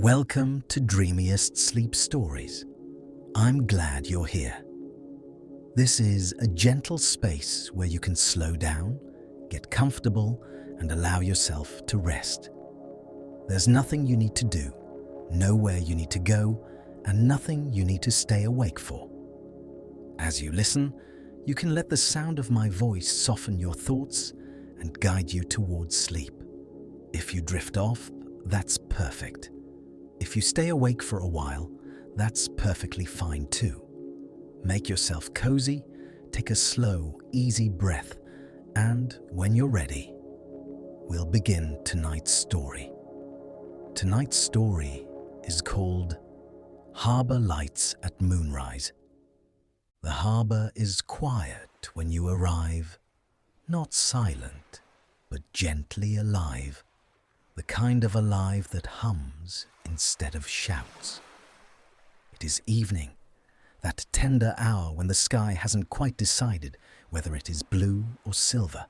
Welcome to Dreamiest Sleep Stories. I'm glad you're here. This is a gentle space where you can slow down, get comfortable, and allow yourself to rest. There's nothing you need to do, nowhere you need to go, and nothing you need to stay awake for. As you listen, you can let the sound of my voice soften your thoughts and guide you towards sleep. If you drift off, that's perfect. If you stay awake for a while, that's perfectly fine too. Make yourself cozy, take a slow, easy breath, and when you're ready, we'll begin tonight's story. Tonight's story is called Harbour Lights at Moonrise. The harbour is quiet when you arrive, not silent, but gently alive. The kind of alive that hums instead of shouts. It is evening, that tender hour when the sky hasn't quite decided whether it is blue or silver,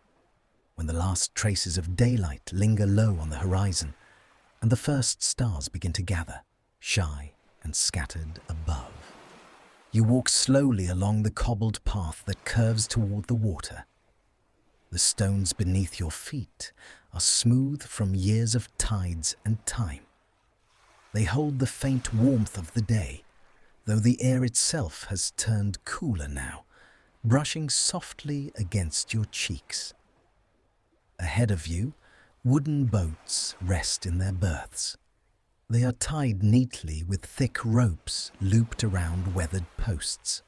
when the last traces of daylight linger low on the horizon and the first stars begin to gather, shy and scattered above. You walk slowly along the cobbled path that curves toward the water. The stones beneath your feet are smooth from years of tides and time. They hold the faint warmth of the day, though the air itself has turned cooler now, brushing softly against your cheeks. Ahead of you, wooden boats rest in their berths. They are tied neatly with thick ropes looped around weathered posts.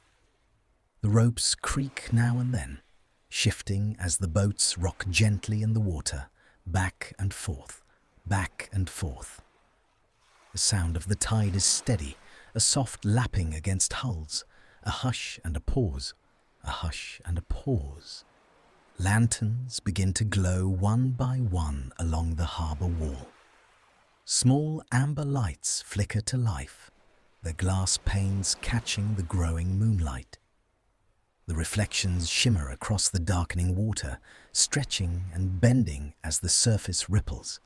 The ropes creak now and then, shifting as the boats rock gently in the water, back and forth, back and forth. The sound of the tide is steady, a soft lapping against hulls, a hush and a pause, a hush and a pause. Lanterns begin to glow one by one along the harbour wall. Small amber lights flicker to life, their glass panes catching the growing moonlight. The reflections shimmer across the darkening water, stretching and bending as the surface ripples.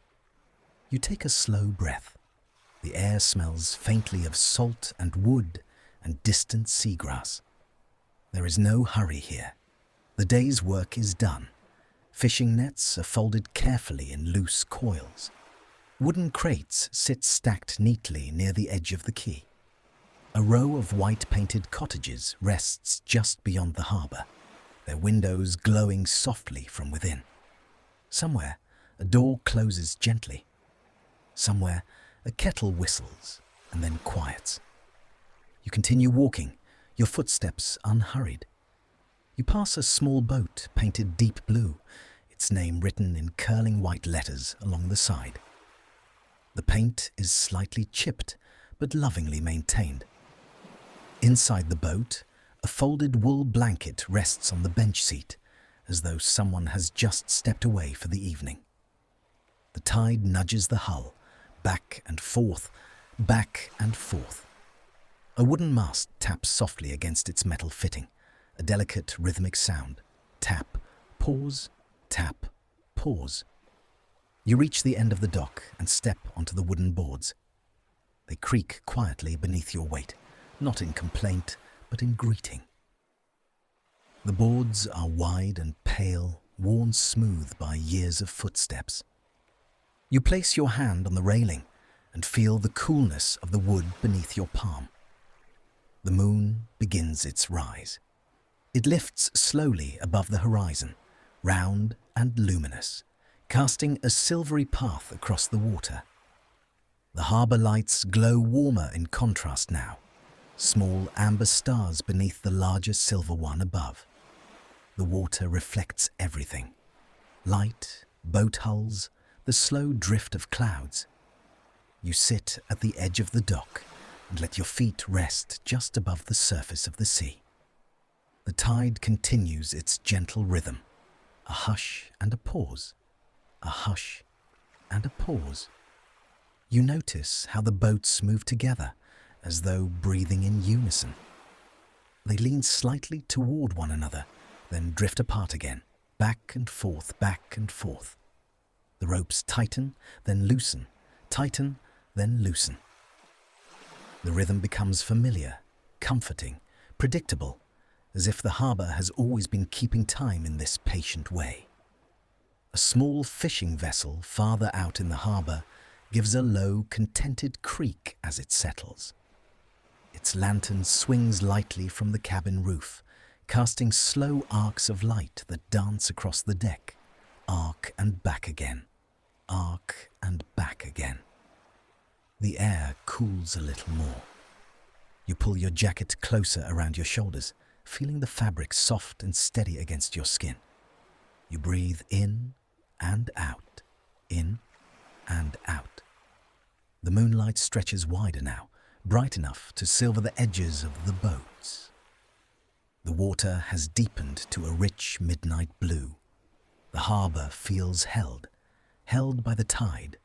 You take a slow breath. The air smells faintly of salt and wood and distant seagrass. There is no hurry here. The day's work is done. Fishing nets are folded carefully in loose coils. Wooden crates sit stacked neatly near the edge of the quay. A row of white-painted cottages rests just beyond the harbour, their windows glowing softly from within. Somewhere, a door closes gently. Somewhere, a kettle whistles and then quiets. You continue walking, your footsteps unhurried. You pass a small boat painted deep blue, its name written in curling white letters along the side. The paint is slightly chipped, but lovingly maintained. Inside the boat, a folded wool blanket rests on the bench seat, as though someone has just stepped away for the evening. The tide nudges the hull, back and forth, back and forth. A wooden mast taps softly against its metal fitting, a delicate rhythmic sound. Tap, pause, tap, pause. You reach the end of the dock and step onto the wooden boards. They creak quietly beneath your weight, not in complaint, but in greeting. The boards are wide and pale, worn smooth by years of footsteps. You place your hand on the railing and feel the coolness of the wood beneath your palm. The moon begins its rise. It lifts slowly above the horizon, round and luminous, casting a silvery path across the water. The harbour lights glow warmer in contrast now, small amber stars beneath the larger silver one above. The water reflects everything. Light, boat hulls, the slow drift of clouds. You sit at the edge of the dock and let your feet rest just above the surface of the sea. The tide continues its gentle rhythm, a hush and a pause, a hush and a pause. You notice how the boats move together, as though breathing in unison. They lean slightly toward one another, then drift apart again, back and forth, back and forth. The ropes tighten, then loosen, tighten, then loosen. The rhythm becomes familiar, comforting, predictable, as if the harbour has always been keeping time in this patient way. A small fishing vessel farther out in the harbour gives a low, contented creak as it settles. Its lantern swings lightly from the cabin roof, casting slow arcs of light that dance across the deck, arc and back again, arc and back again. The air cools a little more. You pull your jacket closer around your shoulders, feeling the fabric soft and steady against your skin. You breathe in and out, in and out. The moonlight stretches wider now, bright enough to silver the edges of the boats. The water has deepened to a rich midnight blue. The harbour feels held, held by the tide,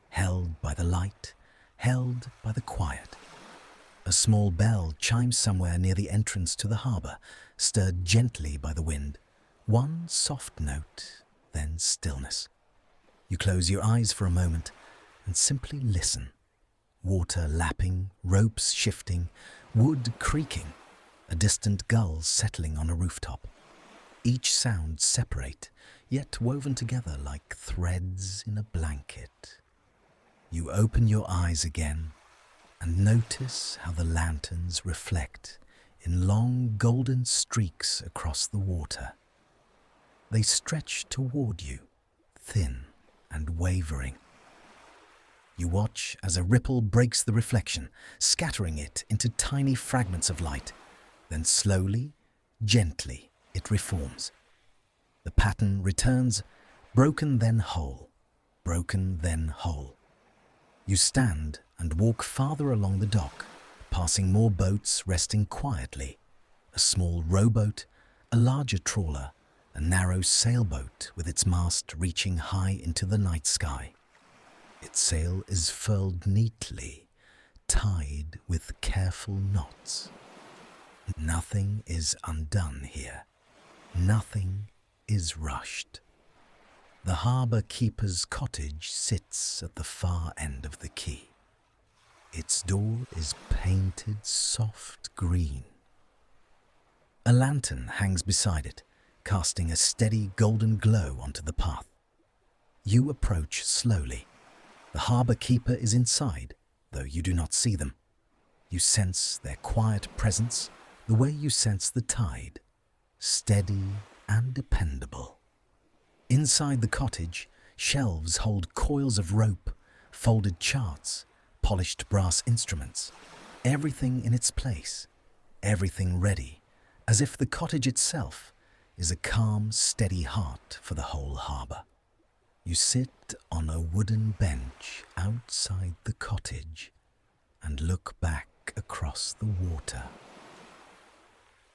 held by the light, held by the quiet. A small bell chimes somewhere near the entrance to the harbour, stirred gently by the wind. One soft note, then stillness. You close your eyes for a moment and simply listen. Water lapping, ropes shifting, wood creaking, a distant gull settling on a rooftop. Each sound separate, yet woven together like threads in a blanket. You open your eyes again and notice how the lanterns reflect in long golden streaks across the water. They stretch toward you, thin and wavering. You watch as a ripple breaks the reflection, scattering it into tiny fragments of light. Then slowly, gently, it reforms. The pattern returns, broken then whole, broken then whole. You stand and walk farther along the dock, passing more boats resting quietly. A small rowboat, a larger trawler, a narrow sailboat with its mast reaching high into the night sky. Its sail is furled neatly, tied with careful knots. Nothing is undone here. Nothing is rushed. The harbour keeper's cottage sits at the far end of the quay. Its door is painted soft green. A lantern hangs beside it, casting a steady golden glow onto the path. You approach slowly. The harbour keeper is inside, though you do not see them. You sense their quiet presence, the way you sense the tide, steady and dependable. Inside the cottage, shelves hold coils of rope, folded charts, polished brass instruments, everything in its place, everything ready, as if the cottage itself is a calm, steady heart for the whole harbour. You sit on a wooden bench outside the cottage and look back across the water.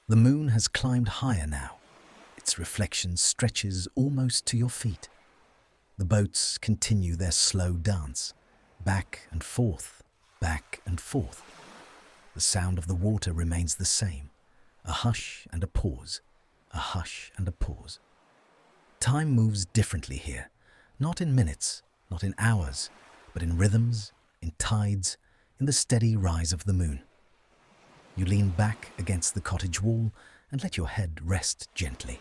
The moon has climbed higher now. Its reflection stretches almost to your feet. The boats continue their slow dance, back and forth, back and forth. The sound of the water remains the same, a hush and a pause, a hush and a pause. Time moves differently here, not in minutes, not in hours, but in rhythms, in tides, in the steady rise of the moon. You lean back against the cottage wall and let your head rest gently.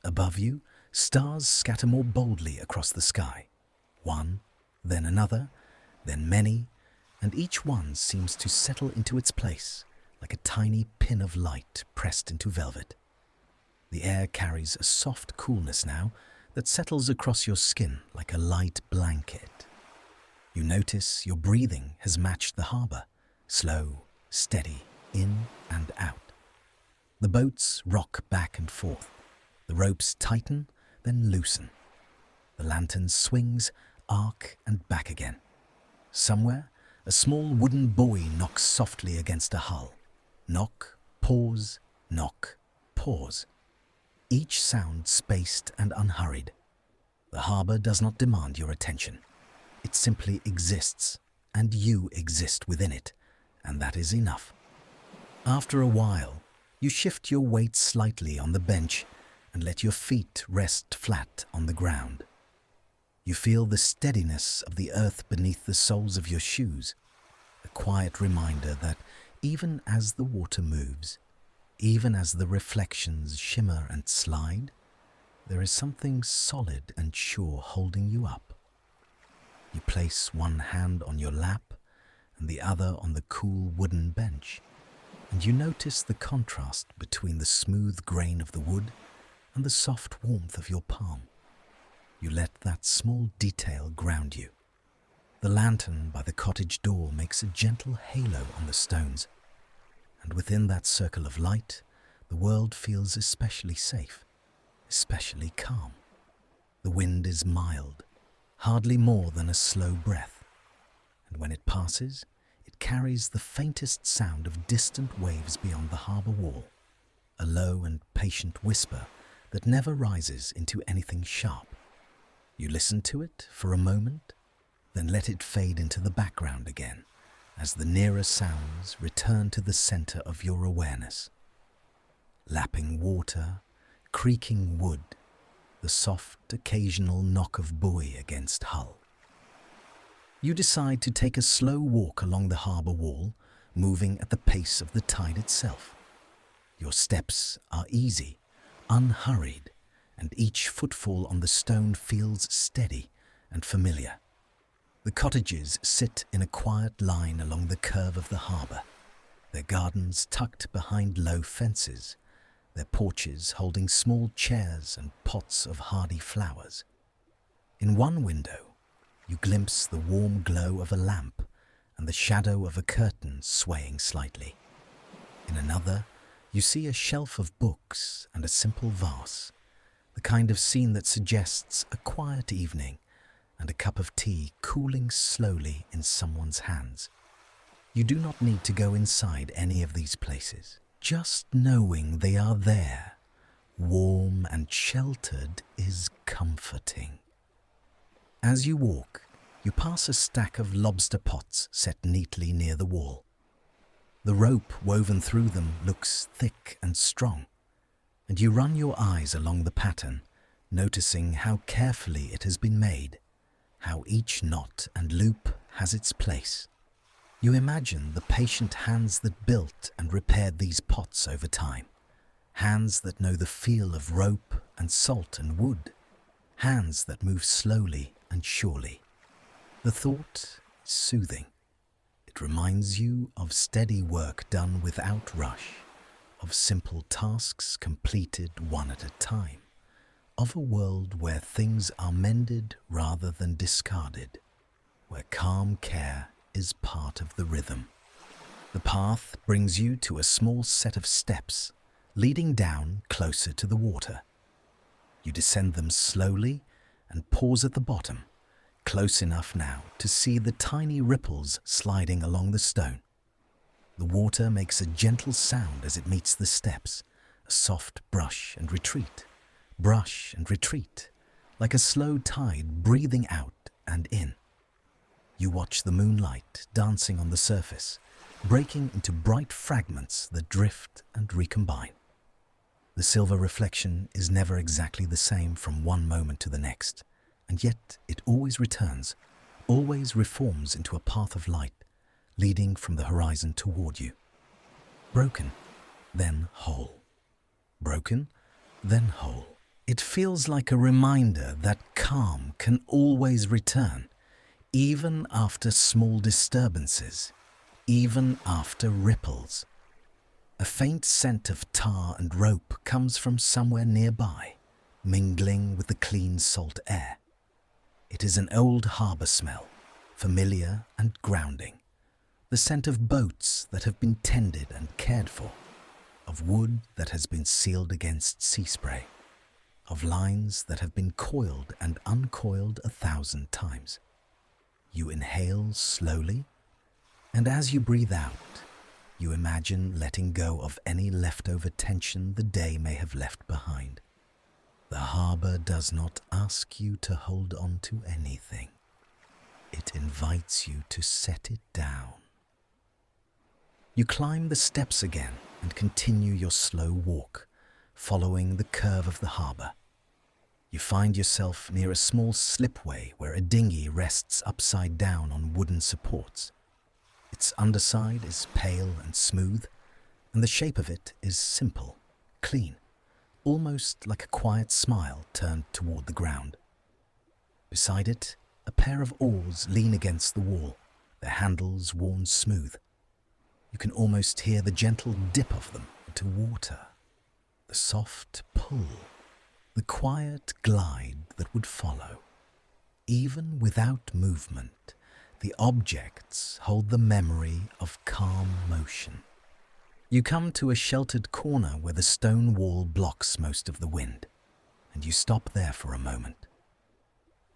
Above you, stars scatter more boldly across the sky. One, then another, then many, and each one seems to settle into its place, like a tiny pin of light pressed into velvet. The air carries a soft coolness now that settles across your skin like a light blanket. You notice your breathing has matched the harbour, slow, steady, in and out. The boats rock back and forth. The ropes tighten, then loosen. The lantern swings, arc and back again. Somewhere, a small wooden buoy knocks softly against a hull. Knock, pause, knock, pause. Each sound spaced and unhurried. The harbour does not demand your attention. It simply exists, and you exist within it, and that is enough. After a while, you shift your weight slightly on the bench and let your feet rest flat on the ground. You feel the steadiness of the earth beneath the soles of your shoes, a quiet reminder that even as the water moves, even as the reflections shimmer and slide, there is something solid and sure holding you up. You place one hand on your lap and the other on the cool wooden bench, and you notice the contrast between the smooth grain of the wood and the soft warmth of your palm. You let that small detail ground you. The lantern by the cottage door makes a gentle halo on the stones, and within that circle of light, the world feels especially safe, especially calm. The wind is mild, hardly more than a slow breath, and when it passes, it carries the faintest sound of distant waves beyond the harbour wall, a low and patient whisper that never rises into anything sharp. You listen to it for a moment, then let it fade into the background again as the nearer sounds return to the centre of your awareness. Lapping water, creaking wood, the soft occasional knock of buoy against hull. You decide to take a slow walk along the harbour wall, moving at the pace of the tide itself. Your steps are easy, unhurried, and each footfall on the stone feels steady and familiar. The cottages sit in a quiet line along the curve of the harbour, their gardens tucked behind low fences, their porches holding small chairs and pots of hardy flowers. In one window, you glimpse the warm glow of a lamp and the shadow of a curtain swaying slightly. In another, you see a shelf of books and a simple vase, the kind of scene that suggests a quiet evening and a cup of tea cooling slowly in someone's hands. You do not need to go inside any of these places. Just knowing they are there, warm and sheltered, is comforting. As you walk, you pass a stack of lobster pots set neatly near the wall. The rope woven through them looks thick and strong, and you run your eyes along the pattern, noticing how carefully it has been made, how each knot and loop has its place. You imagine the patient hands that built and repaired these pots over time, hands that know the feel of rope and salt and wood, hands that move slowly and surely. The thought is soothing. It reminds you of steady work done without rush, of simple tasks completed one at a time, of a world where things are mended rather than discarded, where calm care is part of the rhythm. The path brings you to a small set of steps, leading down closer to the water. You descend them slowly and pause at the bottom, close enough now to see the tiny ripples sliding along the stone. The water makes a gentle sound as it meets the steps, a soft brush and retreat, like a slow tide breathing out and in. You watch the moonlight dancing on the surface, breaking into bright fragments that drift and recombine. The silver reflection is never exactly the same from one moment to the next, and yet it always returns, always reforms into a path of light, leading from the horizon toward you. Broken, then whole. Broken, then whole. It feels like a reminder that calm can always return, even after small disturbances, even after ripples. A faint scent of tar and rope comes from somewhere nearby, mingling with the clean salt air. It is an old harbour smell, familiar and grounding. The scent of boats that have been tended and cared for, of wood that has been sealed against sea spray, of lines that have been coiled and uncoiled 1,000 times. You inhale slowly, and as you breathe out, you imagine letting go of any leftover tension the day may have left behind. The harbour does not ask you to hold on to anything. It invites you to set it down. You climb the steps again and continue your slow walk, following the curve of the harbour. You find yourself near a small slipway where a dinghy rests upside down on wooden supports. Its underside is pale and smooth, and the shape of it is simple, clean, almost like a quiet smile turned toward the ground. Beside it, a pair of oars lean against the wall, their handles worn smooth. You can almost hear the gentle dip of them into water, the soft pull, the quiet glide that would follow. Even without movement, the objects hold the memory of calm motion. You come to a sheltered corner where the stone wall blocks most of the wind, and you stop there for a moment.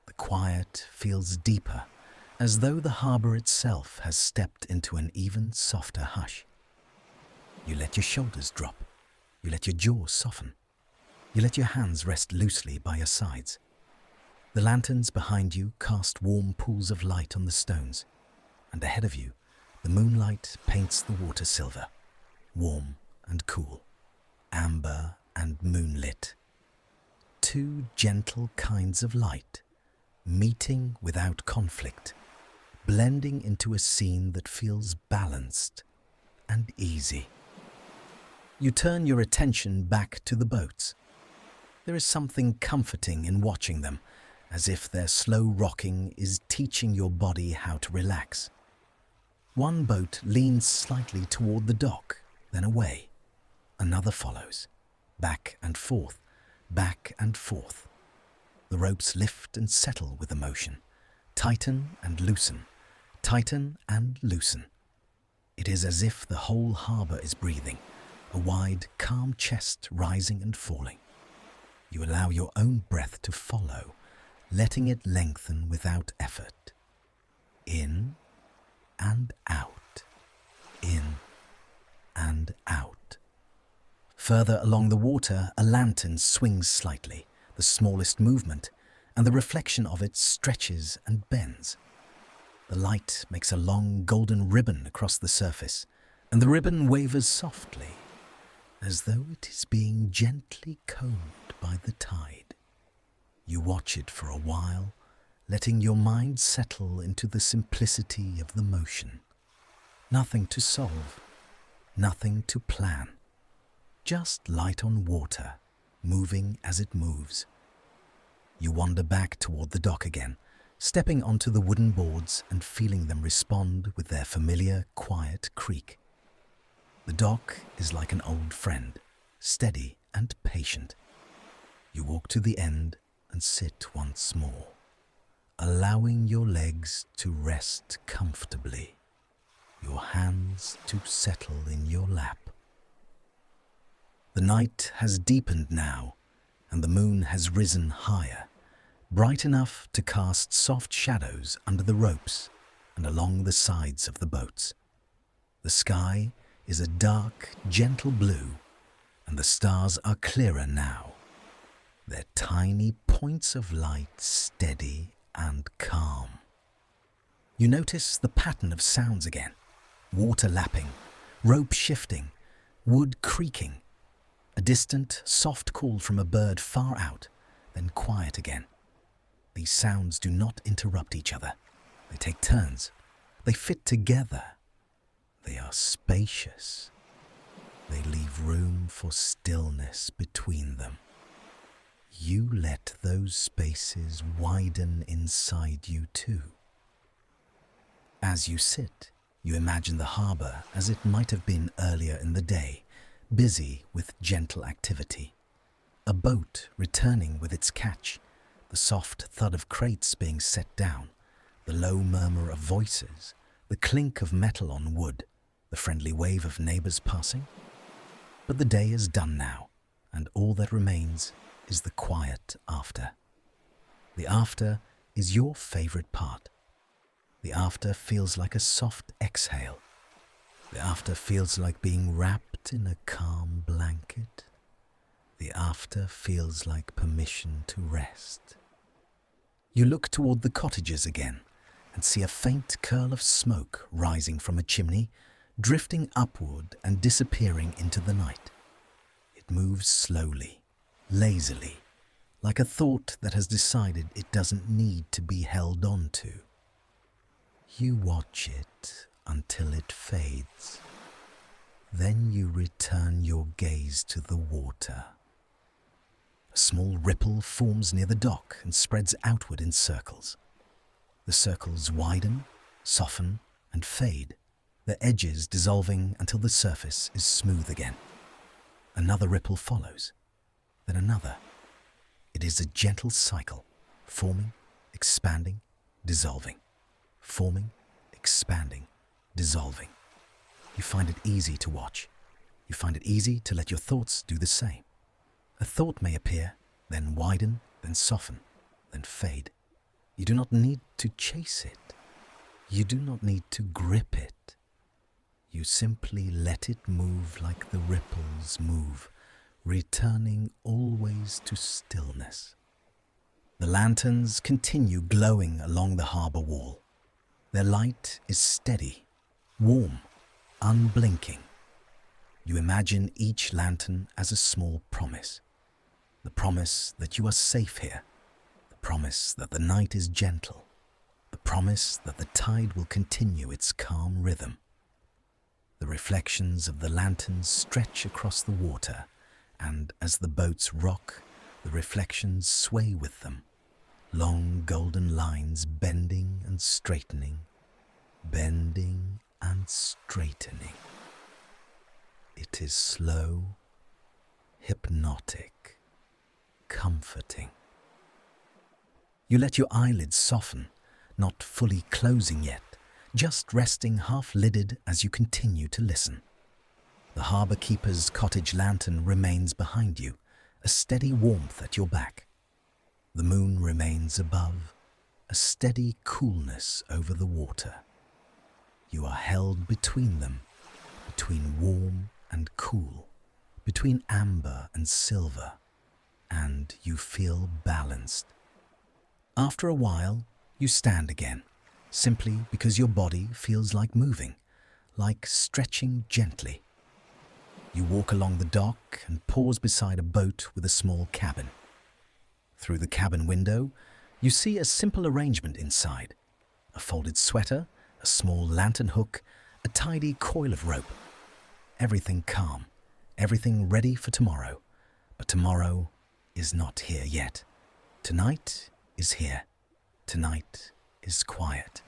The quiet feels deeper, as though the harbour itself has stepped into an even softer hush. You let your shoulders drop. You let your jaw soften. You let your hands rest loosely by your sides. The lanterns behind you cast warm pools of light on the stones, and ahead of you, the moonlight paints the water silver, warm and cool, amber and moonlit. Two gentle kinds of light, meeting without conflict, blending into a scene that feels balanced and easy. You turn your attention back to the boats. There is something comforting in watching them, as if their slow rocking is teaching your body how to relax. One boat leans slightly toward the dock, then away. Another follows, back and forth, back and forth. The ropes lift and settle with the motion, tighten and loosen, tighten and loosen. It is as if the whole harbour is breathing, a wide, calm chest rising and falling. You allow your own breath to follow, letting it lengthen without effort. In and out, in and out. Further along the water, a lantern swings slightly, the smallest movement, and the reflection of it stretches and bends. The light makes a long golden ribbon across the surface, and the ribbon wavers softly, as though it is being gently combed by the tide. You watch it for a while, letting your mind settle into the simplicity of the motion. Nothing to solve, nothing to plan. Just light on water, moving as it moves. You wander back toward the dock again, stepping onto the wooden boards and feeling them respond with their familiar, quiet creak. The dock is like an old friend, steady and patient. You walk to the end and sit once more, allowing your legs to rest comfortably, your hands to settle in your lap. The night has deepened now, and the moon has risen higher, bright enough to cast soft shadows under the ropes and along the sides of the boats. The sky is a dark, gentle blue, and the stars are clearer now, their tiny points of light steady and calm. You notice the pattern of sounds again, water lapping, rope shifting, wood creaking, a distant, soft call from a bird far out, then quiet again. These sounds do not interrupt each other. They take turns. They fit together. They are spacious. They leave room for stillness between them. You let those spaces widen inside you too. As you sit, you imagine the harbour as it might have been earlier in the day, busy with gentle activity. A boat returning with its catch, the soft thud of crates being set down, the low murmur of voices, the clink of metal on wood, the friendly wave of neighbours passing. But the day is done now, and all that remains is the quiet after. The after is your favourite part. The after feels like a soft exhale. The after feels like being wrapped in a calm blanket. The after feels like permission to rest. You look toward the cottages again and see a faint curl of smoke rising from a chimney, drifting upward and disappearing into the night. It moves slowly, lazily, like a thought that has decided it doesn't need to be held on to. You watch it until it fades. Then you return your gaze to the water. A small ripple forms near the dock and spreads outward in circles. The circles widen, soften, and fade, their edges dissolving until the surface is smooth again. Another ripple follows, then another. It is a gentle cycle, forming, expanding, dissolving, forming, expanding, dissolving. You find it easy to watch. You find it easy to let your thoughts do the same. A thought may appear, then widen, then soften, then fade. You do not need to chase it. You do not need to grip it. You simply let it move like the ripples move, returning always to stillness. The lanterns continue glowing along the harbour wall. Their light is steady, warm, unblinking. You imagine each lantern as a small promise. The promise that you are safe here. The promise that the night is gentle. The promise that the tide will continue its calm rhythm. The reflections of the lanterns stretch across the water, and as the boats rock, the reflections sway with them. Long golden lines bending and straightening, bending and straightening. It is slow, hypnotic, comforting. You let your eyelids soften, not fully closing yet, just resting half-lidded as you continue to listen. The harbour keeper's cottage lantern remains behind you, a steady warmth at your back. The moon remains above, a steady coolness over the water. You are held between them, between warm and cool, between amber and silver, and you feel balanced. After a while, you stand again, simply because your body feels like moving, like stretching gently. You walk along the dock and pause beside a boat with a small cabin. Through the cabin window, you see a simple arrangement inside: a folded sweater, a small lantern hook, a tidy coil of rope. Everything calm, everything ready for tomorrow. But tomorrow is not here yet. Tonight is here. Tonight is quiet.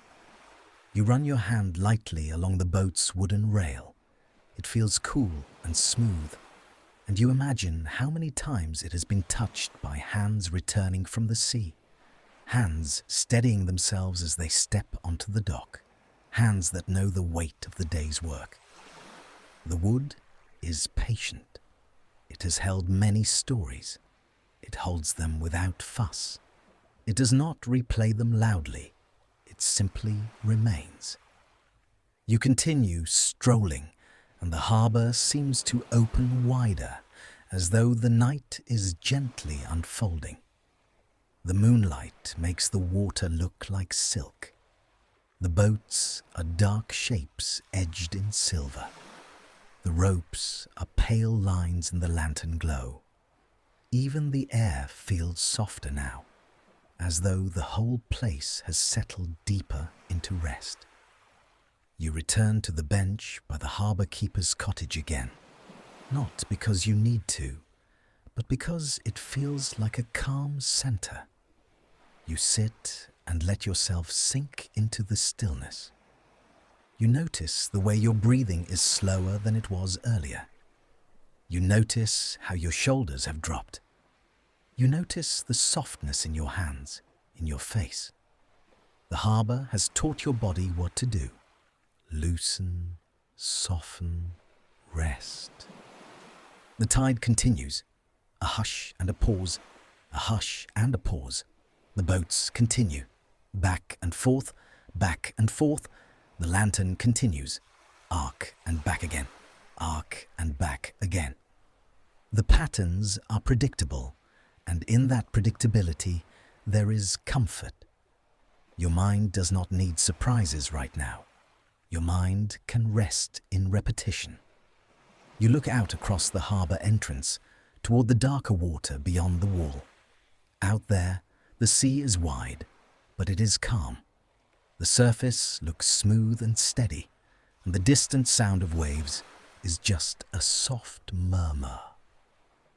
You run your hand lightly along the boat's wooden rail. It feels cool and smooth, and you imagine how many times it has been touched by hands returning from the sea. Hands steadying themselves as they step onto the dock. Hands that know the weight of the day's work. The wood is patient. It has held many stories. It holds them without fuss. It does not replay them loudly. It simply remains. You continue strolling, and the harbour seems to open wider, as though the night is gently unfolding. The moonlight makes the water look like silk. The boats are dark shapes edged in silver. The ropes are pale lines in the lantern glow. Even the air feels softer now, as though the whole place has settled deeper into rest. You return to the bench by the harbour keeper's cottage again, not because you need to, but because it feels like a calm centre. You sit and let yourself sink into the stillness. You notice the way your breathing is slower than it was earlier. You notice how your shoulders have dropped. You notice the softness in your hands, in your face. The harbour has taught your body what to do. Loosen, soften, rest. The tide continues. A hush and a pause. A hush and a pause. The boats continue. Back and forth, back and forth. The lantern continues. Arc and back again. Arc and back again. The patterns are predictable, and in that predictability, there is comfort. Your mind does not need surprises right now. Your mind can rest in repetition. You look out across the harbour entrance, toward the darker water beyond the wall. Out there, the sea is wide, but it is calm. The surface looks smooth and steady. and the distant sound of waves is just a soft murmur.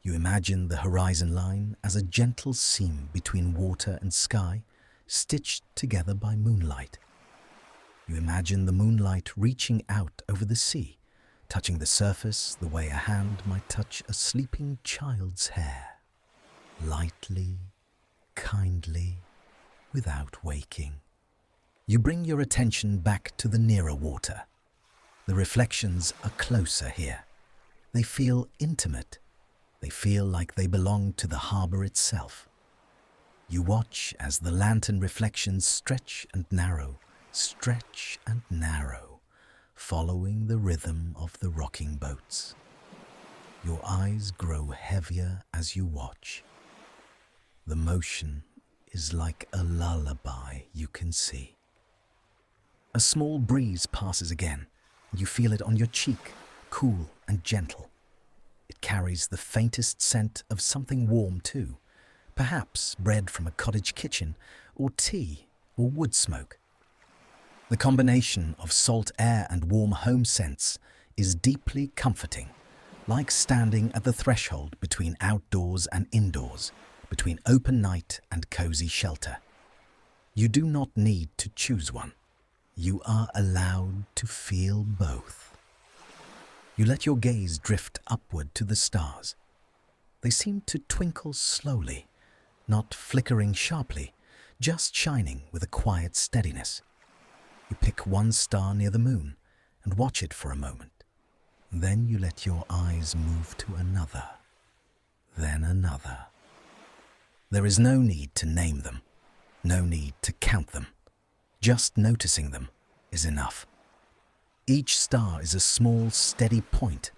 You imagine the horizon line as a gentle seam between water and sky, stitched together by moonlight. You imagine the moonlight reaching out over the sea, touching the surface the way a hand might touch a sleeping child's hair. Lightly, kindly, without waking. You bring your attention back to the nearer water. The reflections are closer here. They feel intimate. They feel like they belong to the harbour itself. You watch as the lantern reflections stretch and narrow, following the rhythm of the rocking boats. Your eyes grow heavier as you watch. The motion is like a lullaby you can see. A small breeze passes again, and you feel it on your cheek, cool and gentle. It carries the faintest scent of something warm too, perhaps bread from a cottage kitchen, or tea, or wood smoke. The combination of salt air and warm home scents is deeply comforting, like standing at the threshold between outdoors and indoors, between open night and cozy shelter. You do not need to choose one. You are allowed to feel both. You let your gaze drift upward to the stars. They seem to twinkle slowly, not flickering sharply, just shining with a quiet steadiness. You pick one star near the moon and watch it for a moment. Then you let your eyes move to another, then another. There is no need to name them, no need to count them. Just noticing them is enough. Each star is a small, steady point,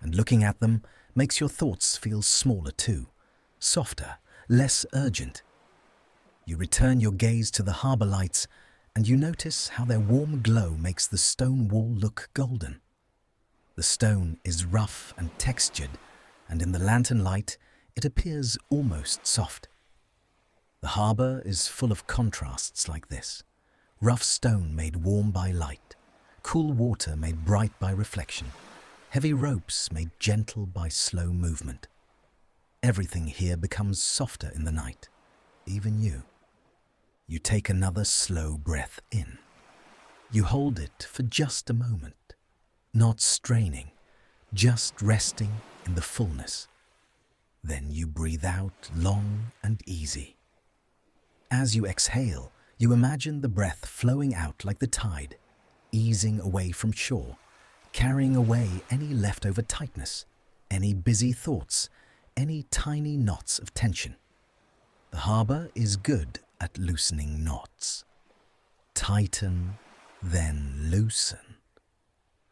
and looking at them makes your thoughts feel smaller too, softer, less urgent. You return your gaze to the harbour lights, and you notice how their warm glow makes the stone wall look golden. The stone is rough and textured, and in the lantern light it appears almost soft. The harbour is full of contrasts like this. Rough stone made warm by light, cool water made bright by reflection, heavy ropes made gentle by slow movement. Everything here becomes softer in the night, even you. You take another slow breath in. You hold it for just a moment, not straining, just resting in the fullness. Then you breathe out long and easy. As you exhale, you imagine the breath flowing out like the tide, easing away from shore, carrying away any leftover tightness, any busy thoughts, any tiny knots of tension. The harbour is good at loosening knots. Tighten, then loosen.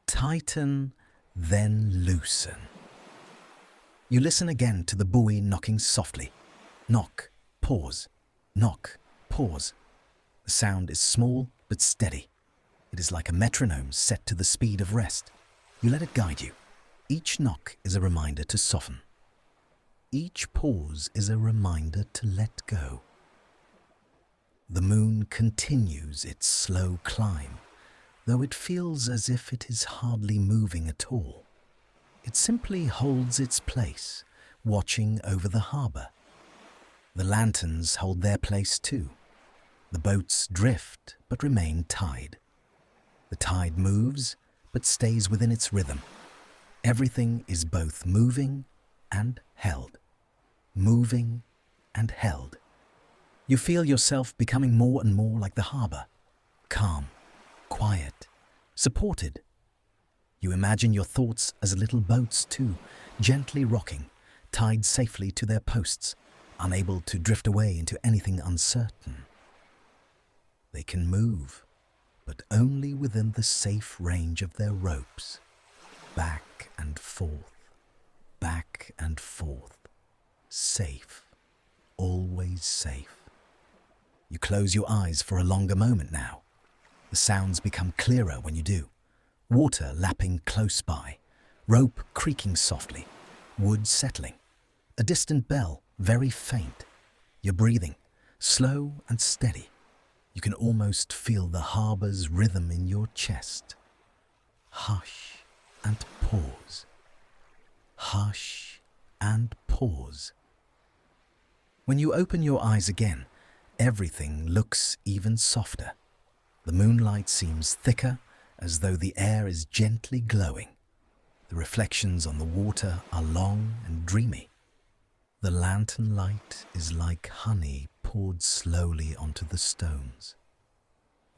Tighten, then loosen. You listen again to the buoy knocking softly. Knock, pause, knock, pause. The sound is small but steady. It is like a metronome set to the speed of rest. You let it guide you. Each knock is a reminder to soften. Each pause is a reminder to let go. The moon continues its slow climb, though it feels as if it is hardly moving at all. It simply holds its place, watching over the harbour. The lanterns hold their place too. The boats drift but remain tied. The tide moves but stays within its rhythm. Everything is both moving and held. Moving and held. You feel yourself becoming more and more like the harbour. Calm, quiet, supported. You imagine your thoughts as little boats too, gently rocking, tied safely to their posts, unable to drift away into anything uncertain. They can move, but only within the safe range of their ropes. Back and forth, safe, always safe. You close your eyes for a longer moment now. The sounds become clearer when you do. Water lapping close by, rope creaking softly, wood settling. A distant bell, very faint. You're breathing, slow and steady. You can almost feel the harbour's rhythm in your chest. Hush and pause. Hush and pause. When you open your eyes again, everything looks even softer. The moonlight seems thicker, as though the air is gently glowing. The reflections on the water are long and dreamy. The lantern light is like honey poured slowly onto the stones.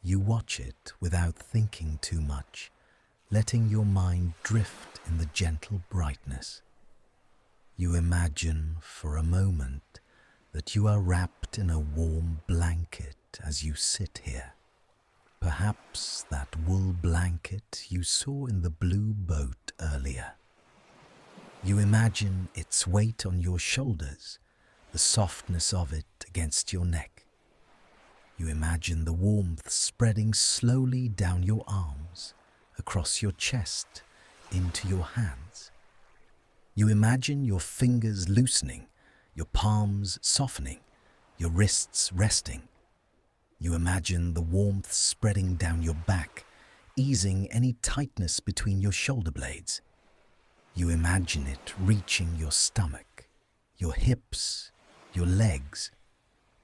You watch it without thinking too much, letting your mind drift in the gentle brightness. You imagine for a moment that you are wrapped in a warm blanket as you sit here. Perhaps that wool blanket you saw in the blue boat earlier. You imagine its weight on your shoulders, the softness of it against your neck. You imagine the warmth spreading slowly down your arms, across your chest, into your hands. You imagine your fingers loosening, your palms softening, your wrists resting. You imagine the warmth spreading down your back, easing any tightness between your shoulder blades. You imagine it reaching your stomach, your hips, your legs,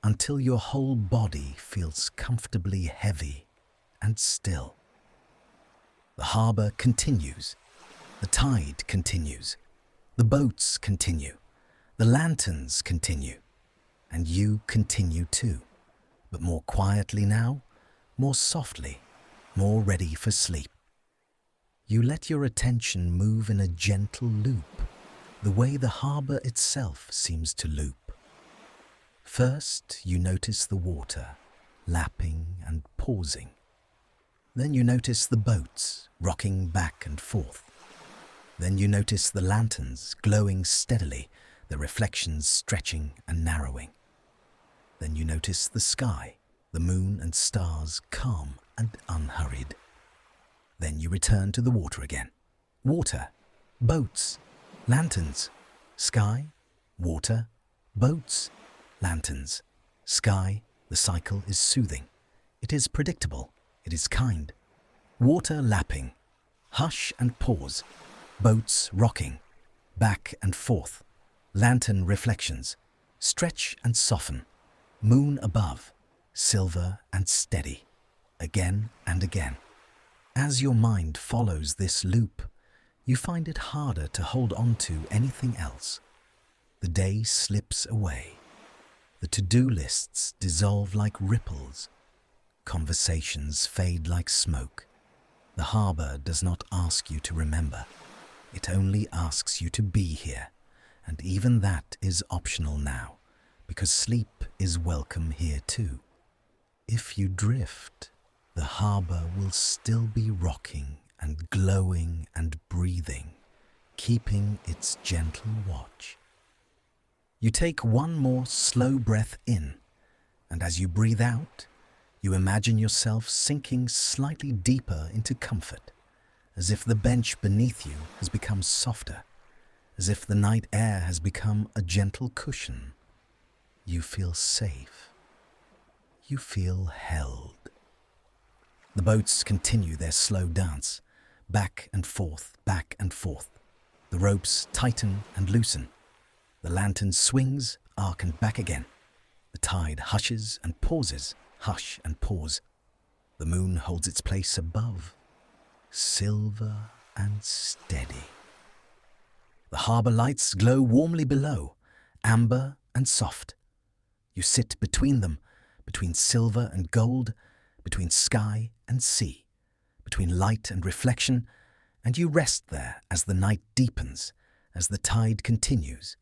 until your whole body feels comfortably heavy and still. The harbour continues, the tide continues, the boats continue, the lanterns continue, and you continue too. But more quietly now, more softly, more ready for sleep. You let your attention move in a gentle loop, the way the harbour itself seems to loop. First, you notice the water, lapping and pausing. Then you notice the boats, rocking back and forth. Then you notice the lanterns glowing steadily, their reflections stretching and narrowing. Then you notice the sky, the moon and stars calm and unhurried. Then you return to the water again. Water, boats, lanterns, sky, water, boats, lanterns, sky. The cycle is soothing. It is predictable. It is kind. Water lapping, hush and pause, boats rocking, back and forth, lantern reflections, stretch and soften, moon above, silver and steady, again and again. As your mind follows this loop, you find it harder to hold on to anything else. The day slips away. The to-do lists dissolve like ripples. Conversations fade like smoke. The harbour does not ask you to remember. It only asks you to be here, and even that is optional now, because sleep is welcome here too. If you drift, the harbour will still be rocking and glowing and breathing, keeping its gentle watch. You take one more slow breath in, and as you breathe out, you imagine yourself sinking slightly deeper into comfort, as if the bench beneath you has become softer, as if the night air has become a gentle cushion. You feel safe. You feel held. The boats continue their slow dance, back and forth, back and forth. The ropes tighten and loosen. The lantern swings, arc and back again. The tide hushes and pauses, hush and pause. The moon holds its place above, silver and steady. The harbour lights glow warmly below, amber and soft. You sit between them, between silver and gold, between sky and sea, between light and reflection, and you rest there as the night deepens, as the tide continues,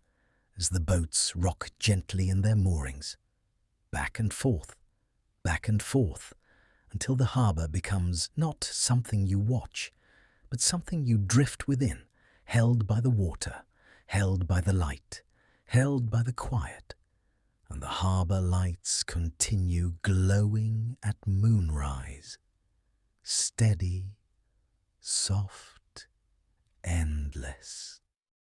as the boats rock gently in their moorings, back and forth, until the harbour becomes not something you watch, but something you drift within, held by the water, held by the light, held by the quiet. And the harbour lights continue glowing at moonrise, steady, soft, endless.